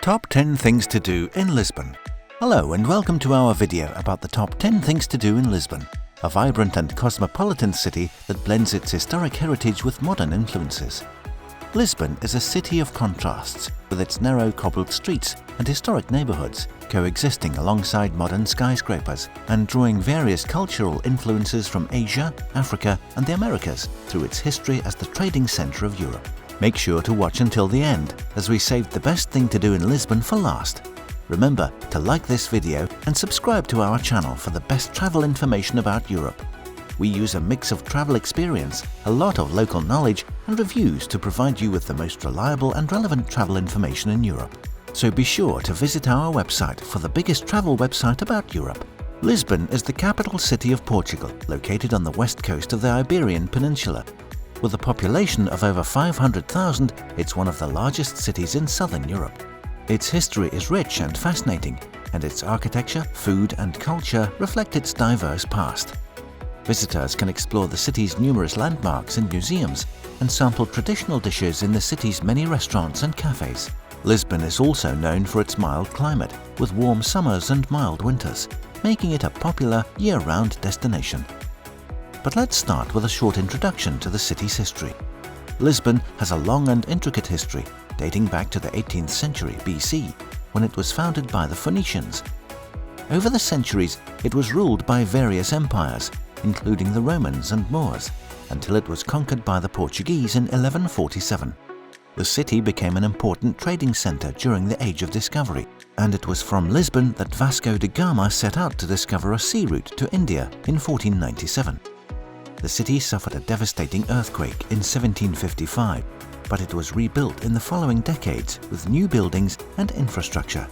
Top 10 Things to Do in Lisbon. Hello and welcome to our video about the top 10 things to do in Lisbon, a vibrant and cosmopolitan city that blends its historic heritage with modern influences. Lisbon is a city of contrasts, with its narrow cobbled streets and historic neighborhoods coexisting alongside modern skyscrapers and drawing various cultural influences from Asia, Africa and the Americas through its history as the trading center of Europe. Make sure to watch until the end, as we saved the best thing to do in Lisbon for last. Remember to like this video and subscribe to our channel for the best travel information about Europe. We use a mix of travel experience, a lot of local knowledge and reviews to provide you with the most reliable and relevant travel information in Europe. So be sure to visit our website for the biggest travel website about Europe. Lisbon is the capital city of Portugal, located on the west coast of the Iberian Peninsula. With a population of over 500,000, it's one of the largest cities in southern Europe. Its history is rich and fascinating, and its architecture, food and culture reflect its diverse past. Visitors can explore the city's numerous landmarks and museums and sample traditional dishes in the city's many restaurants and cafes. Lisbon is also known for its mild climate, with warm summers and mild winters, making it a popular year-round destination. But let's start with a short introduction to the city's history. Lisbon has a long and intricate history, dating back to the 18th century BC, when it was founded by the Phoenicians. Over the centuries, it was ruled by various empires, including the Romans and Moors, until it was conquered by the Portuguese in 1147. The city became an important trading center during the Age of Discovery, and it was from Lisbon that Vasco da Gama set out to discover a sea route to India in 1497. The city suffered a devastating earthquake in 1755, but it was rebuilt in the following decades with new buildings and infrastructure.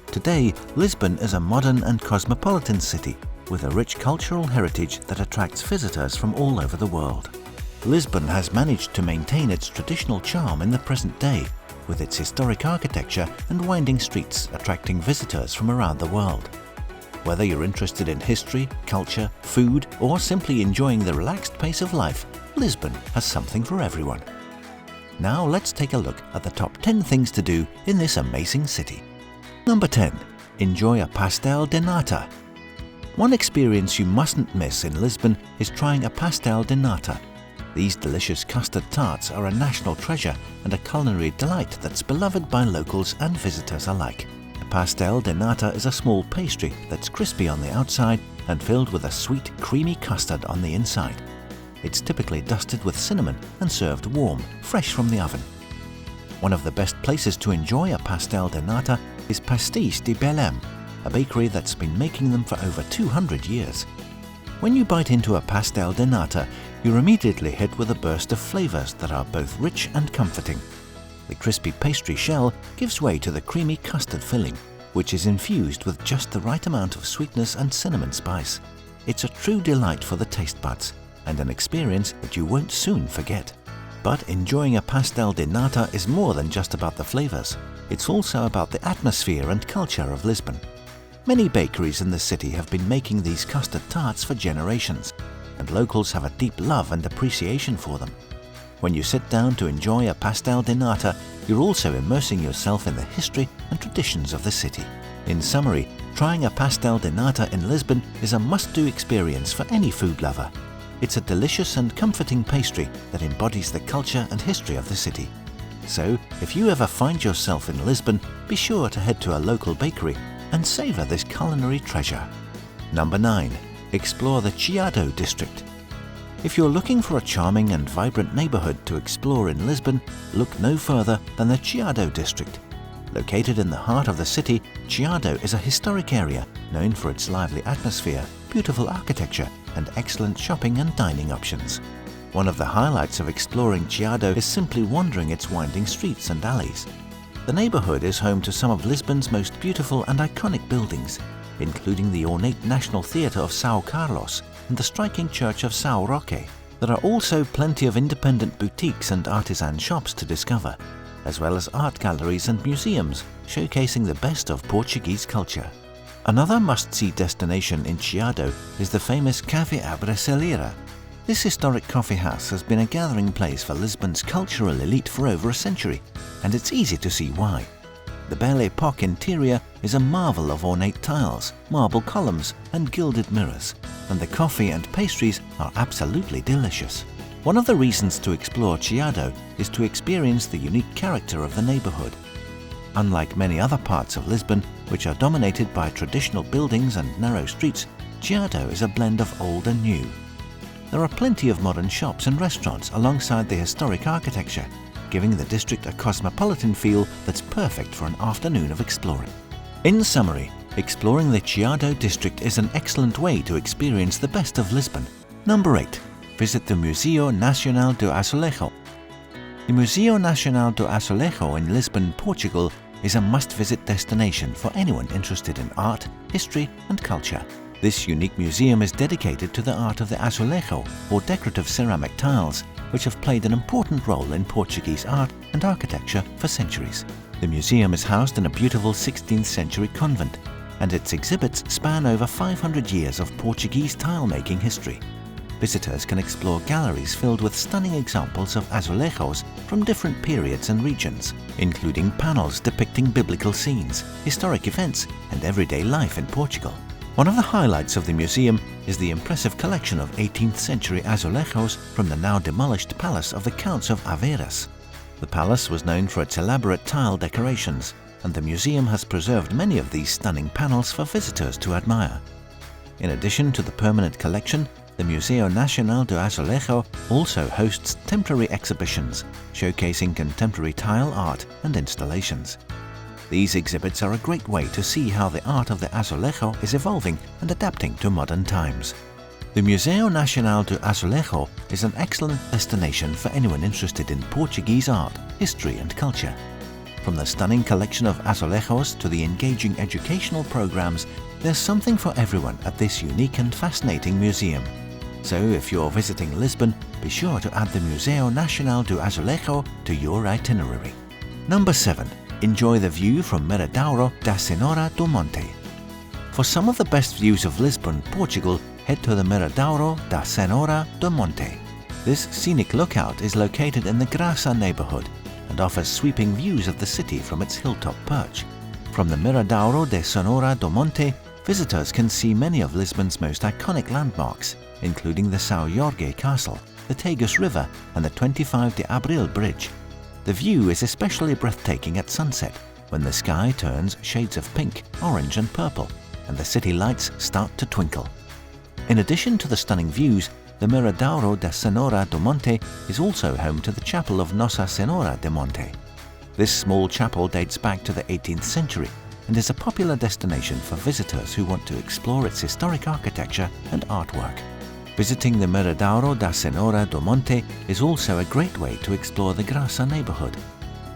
Today, Lisbon is a modern and cosmopolitan city with a rich cultural heritage that attracts visitors from all over the world. Lisbon has managed to maintain its traditional charm in the present day, with its historic architecture and winding streets attracting visitors from around the world. Whether you're interested in history, culture, food, or simply enjoying the relaxed pace of life, Lisbon has something for everyone. Now let's take a look at the top 10 things to do in this amazing city. Number 10. Enjoy a pastel de nata. One experience you mustn't miss in Lisbon is trying a pastel de nata. These delicious custard tarts are a national treasure and a culinary delight that's beloved by locals and visitors alike. Pastel de nata is a small pastry that's crispy on the outside and filled with a sweet, creamy custard on the inside. It's typically dusted with cinnamon and served warm, fresh from the oven. One of the best places to enjoy a pastel de nata is Pastéis de Belem, a bakery that's been making them for over 200 years. When you bite into a pastel de nata, you're immediately hit with a burst of flavors that are both rich and comforting. The crispy pastry shell gives way to the creamy custard filling, which is infused with just the right amount of sweetness and cinnamon spice. It's a true delight for the taste buds, and an experience that you won't soon forget. But enjoying a pastel de nata is more than just about the flavors. It's also about the atmosphere and culture of Lisbon. Many bakeries in the city have been making these custard tarts for generations, and locals have a deep love and appreciation for them. When you sit down to enjoy a pastel de nata, you're also immersing yourself in the history and traditions of the city. In summary, trying a pastel de nata in Lisbon is a must-do experience for any food lover. It's a delicious and comforting pastry that embodies the culture and history of the city. So, if you ever find yourself in Lisbon, be sure to head to a local bakery and savor this culinary treasure. Number 9. Explore the Chiado district. If you're looking for a charming and vibrant neighborhood to explore in Lisbon, look no further than the Chiado district. Located in the heart of the city, Chiado is a historic area known for its lively atmosphere, beautiful architecture, and excellent shopping and dining options. One of the highlights of exploring Chiado is simply wandering its winding streets and alleys. The neighborhood is home to some of Lisbon's most beautiful and iconic buildings, including the ornate National Theatre of São Carlos and the striking Church of São Roque. There are also plenty of independent boutiques and artisan shops to discover, as well as art galleries and museums showcasing the best of Portuguese culture. Another must-see destination in Chiado is the famous Café à Brasileira. This historic coffee house has been a gathering place for Lisbon's cultural elite for over a century, and it's easy to see why. The Belle Époque interior is a marvel of ornate tiles, marble columns and gilded mirrors, and the coffee and pastries are absolutely delicious. One of the reasons to explore Chiado is to experience the unique character of the neighborhood. Unlike many other parts of Lisbon, which are dominated by traditional buildings and narrow streets, Chiado is a blend of old and new. There are plenty of modern shops and restaurants alongside the historic architecture, giving the district a cosmopolitan feel that's perfect for an afternoon of exploring. In summary, exploring the Chiado district is an excellent way to experience the best of Lisbon. Number 8. Visit the Museu Nacional do Azulejo. The Museu Nacional do Azulejo in Lisbon, Portugal is a must-visit destination for anyone interested in art, history and culture. This unique museum is dedicated to the art of the azulejo, or decorative ceramic tiles, which have played an important role in Portuguese art and architecture for centuries. The museum is housed in a beautiful 16th century convent, and its exhibits span over 500 years of Portuguese tile-making history. Visitors can explore galleries filled with stunning examples of azulejos from different periods and regions, including panels depicting biblical scenes, historic events, and everyday life in Portugal. One of the highlights of the museum is the impressive collection of 18th century azulejos from the now demolished palace of the Counts of Aveiras. The palace was known for its elaborate tile decorations, and the museum has preserved many of these stunning panels for visitors to admire. In addition to the permanent collection, the Museu Nacional do Azulejo also hosts temporary exhibitions showcasing contemporary tile art and installations. These exhibits are a great way to see how the art of the azulejo is evolving and adapting to modern times. The Museu Nacional do Azulejo is an excellent destination for anyone interested in Portuguese art, history and culture. From the stunning collection of azulejos to the engaging educational programs, there's something for everyone at this unique and fascinating museum. So if you're visiting Lisbon, be sure to add the Museu Nacional do Azulejo to your itinerary. Number 7. Enjoy the view from Miradouro da Senhora do Monte. For some of the best views of Lisbon, Portugal, head to the Miradouro da Senhora do Monte. This scenic lookout is located in the Graça neighborhood and offers sweeping views of the city from its hilltop perch. From the Miradouro da Senhora do Monte, visitors can see many of Lisbon's most iconic landmarks, including the São Jorge Castle, the Tagus River and the 25 de Abril Bridge. The view is especially breathtaking at sunset, when the sky turns shades of pink, orange and purple, and the city lights start to twinkle. In addition to the stunning views, the Miradouro da Senhora do Monte is also home to the chapel of Nossa Senhora de Monte. This small chapel dates back to the 18th century and is a popular destination for visitors who want to explore its historic architecture and artwork. Visiting the Miradouro da Senhora do Monte is also a great way to explore the Graça neighborhood.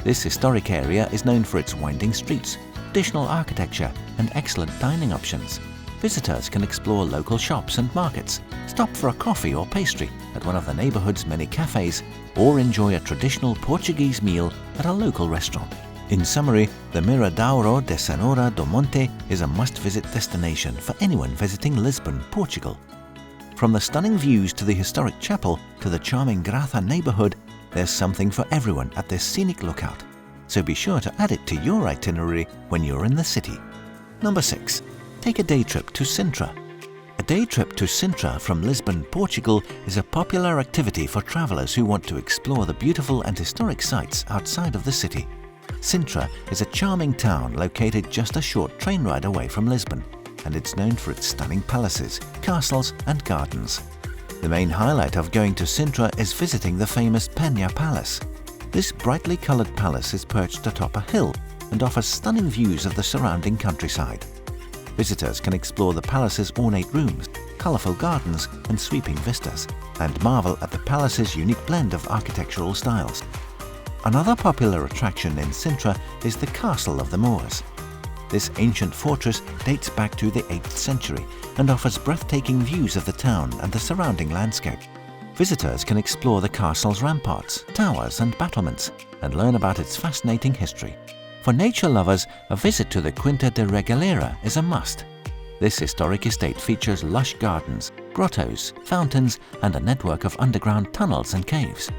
This historic area is known for its winding streets, traditional architecture and excellent dining options. Visitors can explore local shops and markets, stop for a coffee or pastry at one of the neighborhood's many cafes, or enjoy a traditional Portuguese meal at a local restaurant. In summary, the Miradouro da Senhora do Monte is a must-visit destination for anyone visiting Lisbon, Portugal. From the stunning views to the historic chapel to the charming Graça neighborhood, there's something for everyone at this scenic lookout. So be sure to add it to your itinerary when you're in the city. Number 6. Take a day trip to Sintra. A day trip to Sintra from Lisbon, Portugal is a popular activity for travelers who want to explore the beautiful and historic sites outside of the city. Sintra is a charming town located just a short train ride away from Lisbon, and it's known for its stunning palaces, castles and gardens. The main highlight of going to Sintra is visiting the famous Penha Palace. This brightly coloured palace is perched atop a hill and offers stunning views of the surrounding countryside. Visitors can explore the palace's ornate rooms, colourful gardens and sweeping vistas, and marvel at the palace's unique blend of architectural styles. Another popular attraction in Sintra is the Castle of the Moors. This ancient fortress dates back to the 8th century and offers breathtaking views of the town and the surrounding landscape. Visitors can explore the castle's ramparts, towers and battlements and learn about its fascinating history. For nature lovers, a visit to the Quinta de Regaleira is a must. This historic estate features lush gardens, grottos, fountains and a network of underground tunnels and caves.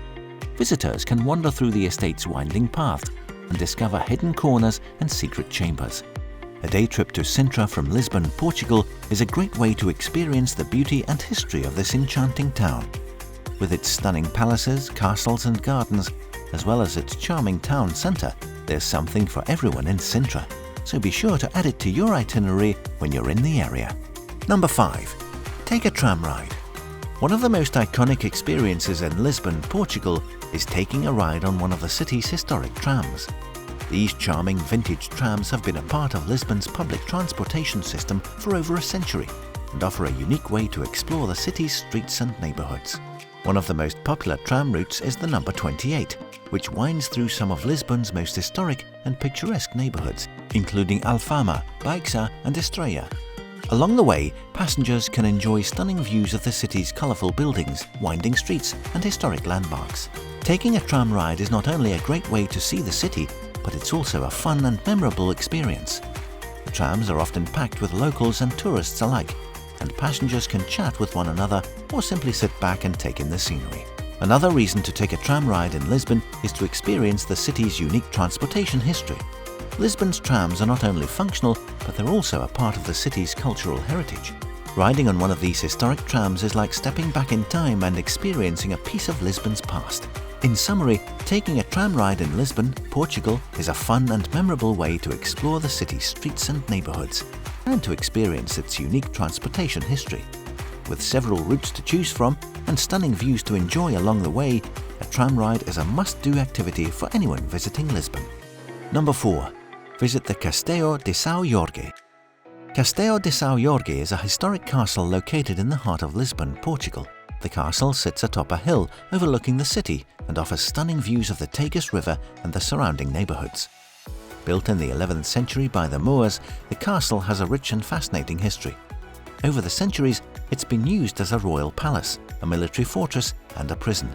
Visitors can wander through the estate's winding paths and discover hidden corners and secret chambers. A day trip to Sintra from Lisbon, Portugal is a great way to experience the beauty and history of this enchanting town. With its stunning palaces, castles and gardens, as well as its charming town centre, there's something for everyone in Sintra, so be sure to add it to your itinerary when you're in the area. Number 5. Take a tram ride. One of the most iconic experiences in Lisbon, Portugal is taking a ride on one of the city's historic trams. These charming vintage trams have been a part of Lisbon's public transportation system for over a century and offer a unique way to explore the city's streets and neighbourhoods. One of the most popular tram routes is the number 28, which winds through some of Lisbon's most historic and picturesque neighbourhoods, including Alfama, Baixa and Estrela. Along the way, passengers can enjoy stunning views of the city's colourful buildings, winding streets and historic landmarks. Taking a tram ride is not only a great way to see the city, but it's also a fun and memorable experience. The trams are often packed with locals and tourists alike, and passengers can chat with one another or simply sit back and take in the scenery. Another reason to take a tram ride in Lisbon is to experience the city's unique transportation history. Lisbon's trams are not only functional, but they're also a part of the city's cultural heritage. Riding on one of these historic trams is like stepping back in time and experiencing a piece of Lisbon's past. In summary, taking a tram ride in Lisbon, Portugal is a fun and memorable way to explore the city's streets and neighbourhoods, and to experience its unique transportation history. With several routes to choose from and stunning views to enjoy along the way, a tram ride is a must-do activity for anyone visiting Lisbon. Number 4. Visit the Castelo de São Jorge. Castelo de São Jorge is a historic castle located in the heart of Lisbon, Portugal. The castle sits atop a hill overlooking the city and offers stunning views of the Tagus River and the surrounding neighbourhoods. Built in the 11th century by the Moors, the castle has a rich and fascinating history. Over the centuries, it's been used as a royal palace, a military fortress and a prison.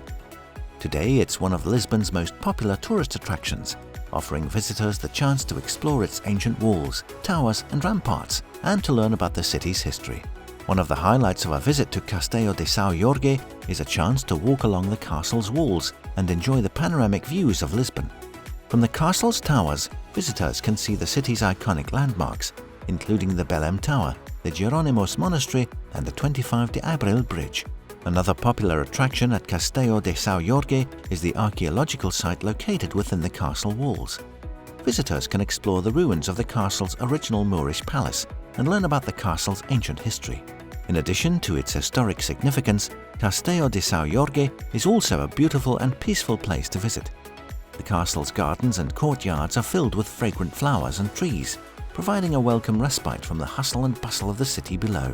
Today, it's one of Lisbon's most popular tourist attractions, offering visitors the chance to explore its ancient walls, towers and ramparts, and to learn about the city's history. One of the highlights of a visit to Castelo de São Jorge is a chance to walk along the castle's walls and enjoy the panoramic views of Lisbon. From the castle's towers, visitors can see the city's iconic landmarks, including the Belem Tower, the Jeronimos Monastery and the 25 de Abril Bridge. Another popular attraction at Castelo de São Jorge is the archaeological site located within the castle walls. Visitors can explore the ruins of the castle's original Moorish palace and learn about the castle's ancient history. In addition to its historic significance, Castelo de São Jorge is also a beautiful and peaceful place to visit. The castle's gardens and courtyards are filled with fragrant flowers and trees, providing a welcome respite from the hustle and bustle of the city below.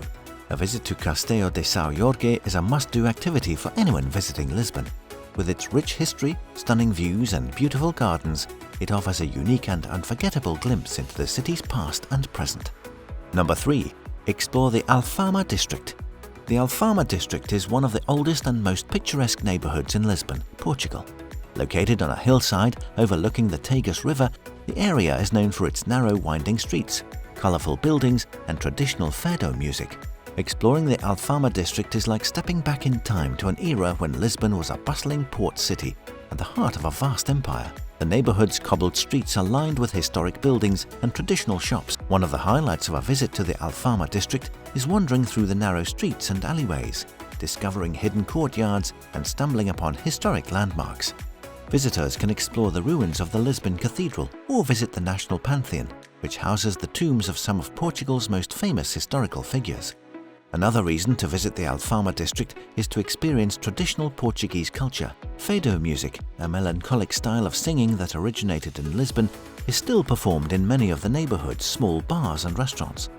A visit to Castelo de São Jorge is a must-do activity for anyone visiting Lisbon. With its rich history, stunning views and beautiful gardens, it offers a unique and unforgettable glimpse into the city's past and present. Number 3. Explore the Alfama district. The Alfama district is one of the oldest and most picturesque neighbourhoods in Lisbon, Portugal. Located on a hillside overlooking the Tagus River, the area is known for its narrow winding streets, colourful buildings and traditional fado music. Exploring the Alfama district is like stepping back in time to an era when Lisbon was a bustling port city and the heart of a vast empire. The neighbourhood's cobbled streets are lined with historic buildings and traditional shops. One of the highlights of a visit to the Alfama district is wandering through the narrow streets and alleyways, discovering hidden courtyards and stumbling upon historic landmarks. Visitors can explore the ruins of the Lisbon Cathedral or visit the National Pantheon, which houses the tombs of some of Portugal's most famous historical figures. Another reason to visit the Alfama district is to experience traditional Portuguese culture. Fado music, a melancholic style of singing that originated in Lisbon, is still performed in many of the neighbourhood's small bars and restaurants.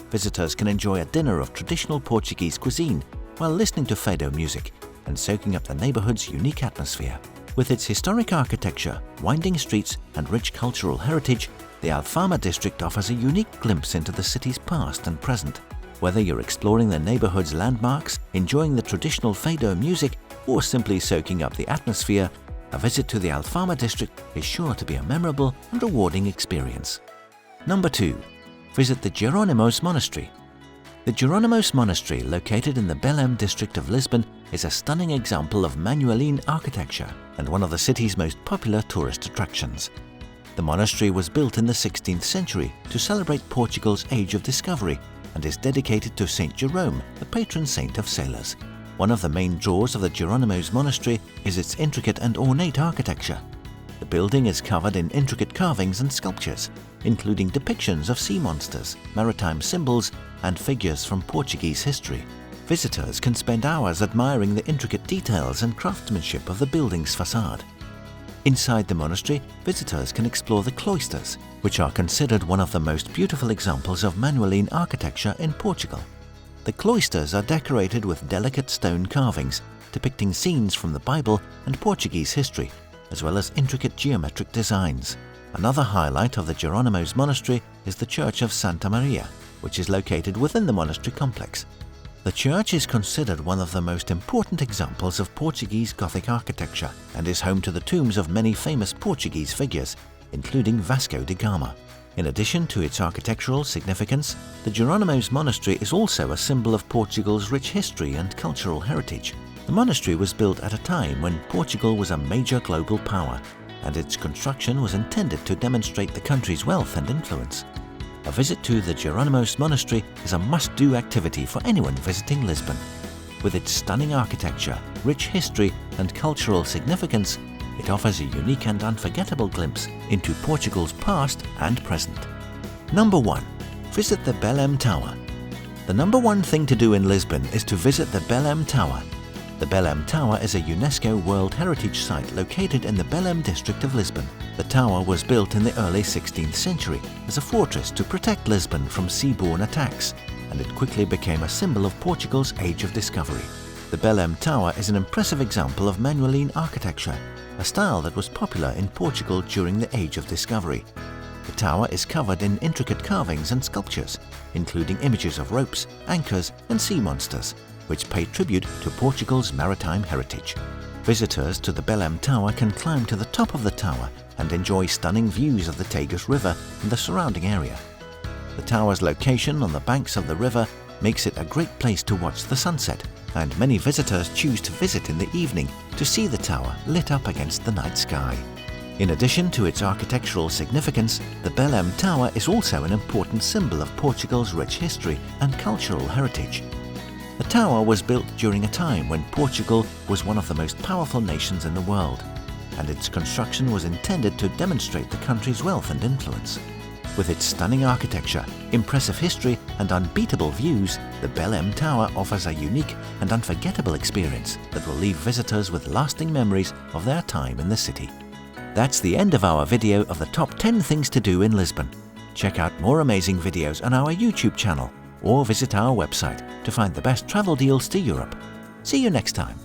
Visitors can enjoy a dinner of traditional Portuguese cuisine while listening to fado music and soaking up the neighbourhood's unique atmosphere. With its historic architecture, winding streets and rich cultural heritage, the Alfama district offers a unique glimpse into the city's past and present. Whether you're exploring the neighbourhood's landmarks, enjoying the traditional fado music, or simply soaking up the atmosphere, a visit to the Alfama district is sure to be a memorable and rewarding experience. Number 2. Visit the Jeronimos Monastery. The Jeronimos Monastery, located in the Belem district of Lisbon, is a stunning example of Manueline architecture and one of the city's most popular tourist attractions. The monastery was built in the 16th century to celebrate Portugal's Age of Discovery and is dedicated to Saint Jerome, the patron saint of sailors. One of the main draws of the Jeronimos monastery is its intricate and ornate architecture. The building is covered in intricate carvings and sculptures, including depictions of sea monsters, maritime symbols, and figures from Portuguese history. Visitors can spend hours admiring the intricate details and craftsmanship of the building's facade. Inside the monastery, visitors can explore the cloisters, which are considered one of the most beautiful examples of Manueline architecture in Portugal. The cloisters are decorated with delicate stone carvings depicting scenes from the Bible and Portuguese history, as well as intricate geometric designs. Another highlight of the Jeronimos monastery is the Church of Santa Maria, which is located within the monastery complex. The church is considered one of the most important examples of Portuguese Gothic architecture and is home to the tombs of many famous Portuguese figures, including Vasco da Gama. In addition to its architectural significance, the Jeronimos monastery is also a symbol of Portugal's rich history and cultural heritage. The monastery was built at a time when Portugal was a major global power, and its construction was intended to demonstrate the country's wealth and influence. A visit to the Jeronimos monastery is a must-do activity for anyone visiting Lisbon. With its stunning architecture, rich history, and cultural significance, it offers a unique and unforgettable glimpse into Portugal's past and present. Number 1. Visit the Belem Tower. The number one thing to do in Lisbon is to visit the Belem Tower. The Belem Tower is a UNESCO World Heritage Site located in the Belem district of Lisbon. The tower was built in the early 16th century as a fortress to protect Lisbon from seaborne attacks, and it quickly became a symbol of Portugal's Age of Discovery. The Belem Tower is an impressive example of Manueline architecture, a style that was popular in Portugal during the Age of Discovery. The tower is covered in intricate carvings and sculptures, including images of ropes, anchors, and sea monsters, which pay tribute to Portugal's maritime heritage. Visitors to the Belem Tower can climb to the top of the tower and enjoy stunning views of the Tagus River and the surrounding area. The tower's location on the banks of the river makes it a great place to watch the sunset, and many visitors choose to visit in the evening to see the tower lit up against the night sky. In addition to its architectural significance, the Belem Tower is also an important symbol of Portugal's rich history and cultural heritage. The tower was built during a time when Portugal was one of the most powerful nations in the world, and its construction was intended to demonstrate the country's wealth and influence. With its stunning architecture, impressive history, and unbeatable views, the Belem Tower offers a unique and unforgettable experience that will leave visitors with lasting memories of their time in the city. That's the end of our video of the top 10 things to do in Lisbon. Check out more amazing videos on our YouTube channel, or visit our website to find the best travel deals to Europe. See you next time.